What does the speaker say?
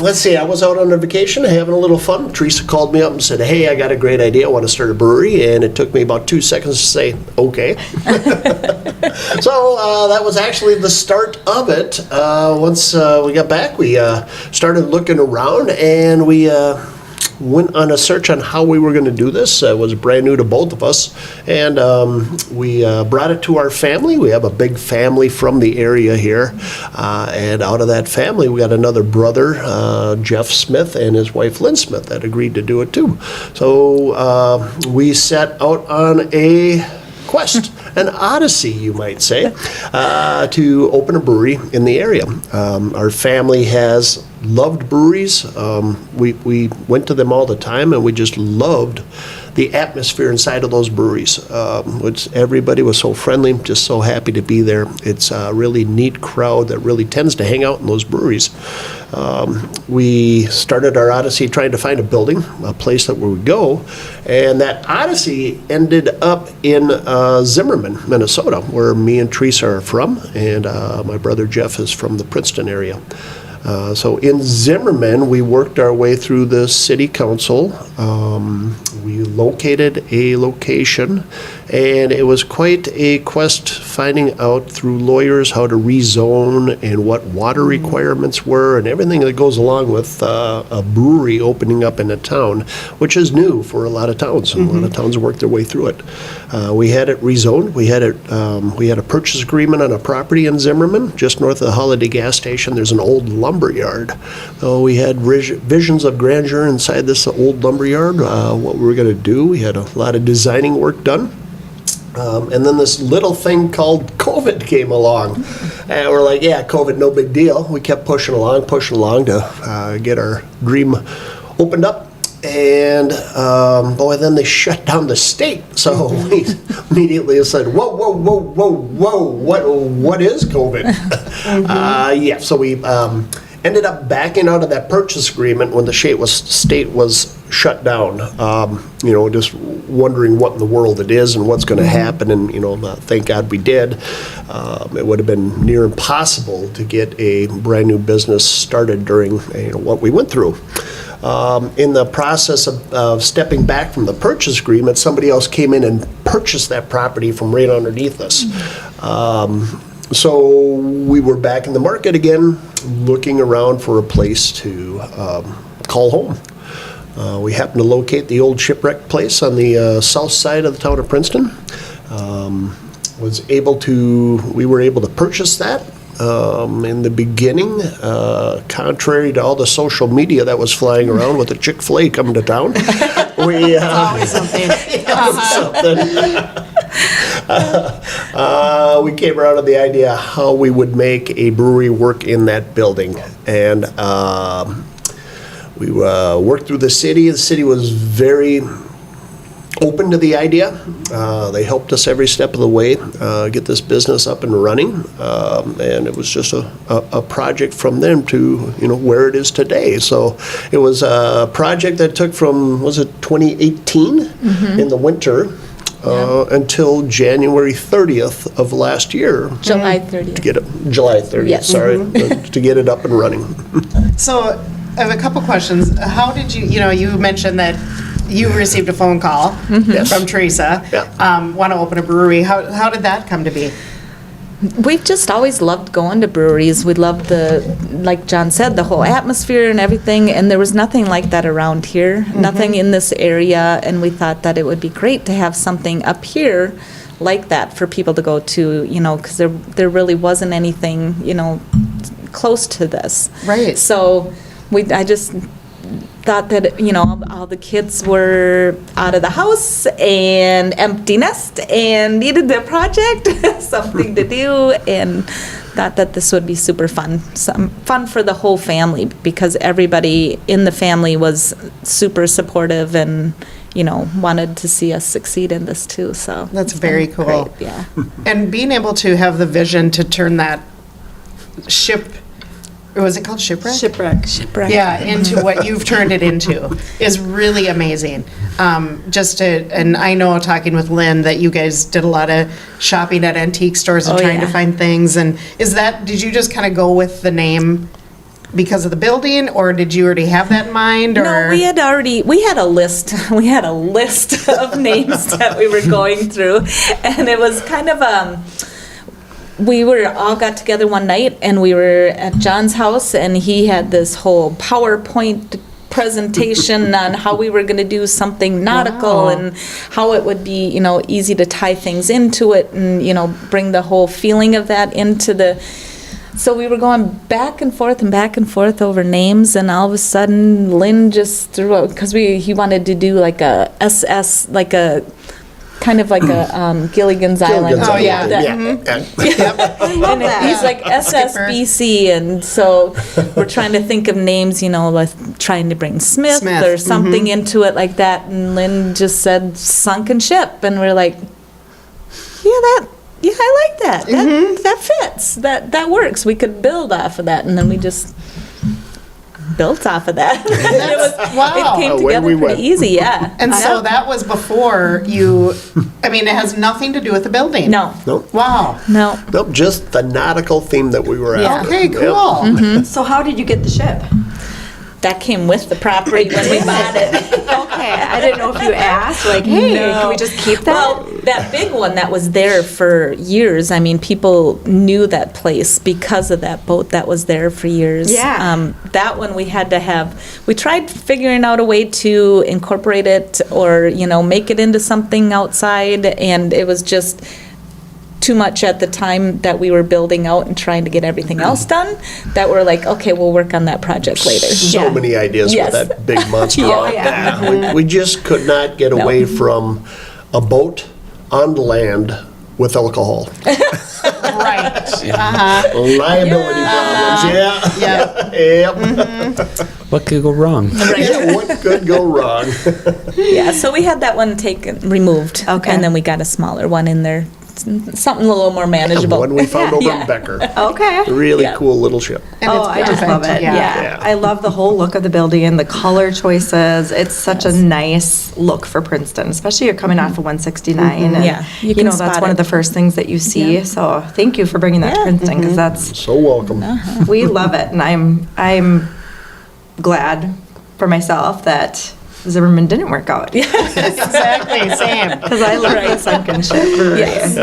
let's see, I was out on a vacation having a little fun. Teresa called me up and said, hey, I got a great idea. I want to start a brewery. And it took me about 2 seconds to say, okay. So that was actually the start of it. Once we got back, we started looking around, and we went on a search on how we were going to do this. It was brand new to both of us, and we brought it to our family. We have a big family from the area here, and out of that family, we got another brother, Jeff Smith, and his wife, Lynn Smith, that agreed to do it too. So we set out on a quest, an odyssey, you might say, to open a brewery in the area. Our family has loved breweries. We went to them all the time, and we just loved the atmosphere inside of those breweries. Everybody was so friendly, just so happy to be there. It's a really neat crowd that really tends to hang out in those breweries. We started our odyssey trying to find a building, a place that we would go, and that odyssey ended up in Zimmerman, Minnesota, where me and Teresa are from, and my brother Jeff is from the Princeton area. So in Zimmerman, we worked our way through the city council. We located a location, and it was quite a quest finding out through lawyers how to rezone and what water requirements were and everything that goes along with a brewery opening up in a town, which is new for a lot of towns, and a lot of towns worked their way through it. We had it rezoned. We had a purchase agreement on a property in Zimmerman, just north of the Holiday gas station. There's an old lumber yard. So we had visions of grandeur inside this old lumber yard, what we were going to do. We had a lot of designing work done. And then this little thing called COVID came along. And we're like, yeah, COVID, no big deal. We kept pushing along to get our dream opened up. And boy, then they shut down the state. So we immediately said, whoa, what is COVID? So we ended up backing out of that purchase agreement when the state was shut down. Just wondering what in the world it is and what's going to happen. And thank God we did. It would have been near impossible to get a brand new business started during what we went through. In the process of stepping back from the purchase agreement, somebody else came in and purchased that property from right underneath us. So we were back in the market again, looking around for a place to call home. We happened to locate the old shipwreck place on the south side of the town of Princeton. We were able to purchase that. In the beginning, contrary to all the social media that was flying around with the Chick-fil-A coming to town, we we came around to the idea how we would make a brewery work in that building, and we worked through the city. The city was very open to the idea. They helped us every step of the way get this business up and running, and it was just a project from them to where it is today. So it was a project that took from 2018 in the winter until January 30th of last year. July 30th. To get it, July 30th. Yes. Sorry, to get it up and running. So I have a couple questions. How did you mentioned that you received a phone call from Teresa, want to open a brewery. How did that come to be? We've just always loved going to breweries. We loved like John said, the whole atmosphere and everything, and there was nothing like that around here, nothing in this area, and we thought that it would be great to have something up here like that for people to go to, because there really wasn't anything, close to this. Right. So I just thought that, all the kids were out of the house and empty nest and needed their project, something to do, and thought that this would be super fun. Fun for the whole family, because everybody in the family was super supportive and, wanted to see us succeed in this too. So that's very cool. Great, yeah. And being able to have the vision to turn that was it called shipwreck? Shipwreck. Yeah, into what you've turned it into is really amazing. And I know, talking with Lynn, that you guys did a lot of shopping at antique stores and trying to find things. And did you just kind of go with the name because of the building, or did you already have that in mind? Or? No, we had a list. We had a list of names that we were going through, and it was kind of we all got together one night, and we were at John's house, and he had this whole PowerPoint presentation on how we were going to do something nautical and how it would be, easy to tie things into it and, bring the whole feeling of that into the. So we were going back and forth over names, and all of a sudden Lynn just threw out, because he wanted to do like a SS, like a kind of like a Gilligan's Island. Oh, yeah. And he's like SSBC, and so we're trying to think of names, like trying to bring Smith or something into it like that, and Lynn just said Sunken Ship, and we're like, yeah, I like that. That fits. That works. We could build off of that, and then we just built off of that. Wow. It came together pretty easy, yeah. And so that was before you, it has nothing to do with the building? No. Nope. Wow. No. Nope, just the nautical theme that we were after. Okay, cool. Yep. So how did you get the ship? That came with the property when we bought it. Okay, I didn't know if you asked, like, hey, can we just keep that? Well, that big one that was there for years, people knew that place because of that boat that was there for years. Yeah. That one we had to we tried figuring out a way to incorporate it or, make it into something outside, and it was just too much at the time that we were building out and trying to get everything else done, that we're like, okay, we'll work on that project later. So many ideas Yes. for that big monster. Yeah. We just could not get away from a boat on land with alcohol. Right. Liability problems, Yeah. Yep. What could go wrong? Yeah, what could go wrong? Yeah, so we had that one removed. Okay. And then we got a smaller one in there, something a little more manageable. One we found over Yeah. in Becker. Okay. Really Yeah. cool little ship. And it's I just love perfect. it. Yeah. I love the whole look of the building, the color choices. It's such a nice look for Princeton, especially you're coming off of 169. And, Yeah, you can that's spot one of it. the first things that you see. Yeah. So thank you for bringing that to Yeah. Princeton, because that's, So welcome. we love it. And I'm glad for myself that Zimmerman didn't work out. Exactly, same. Because I love the Sunken Ship Brewery. Yes.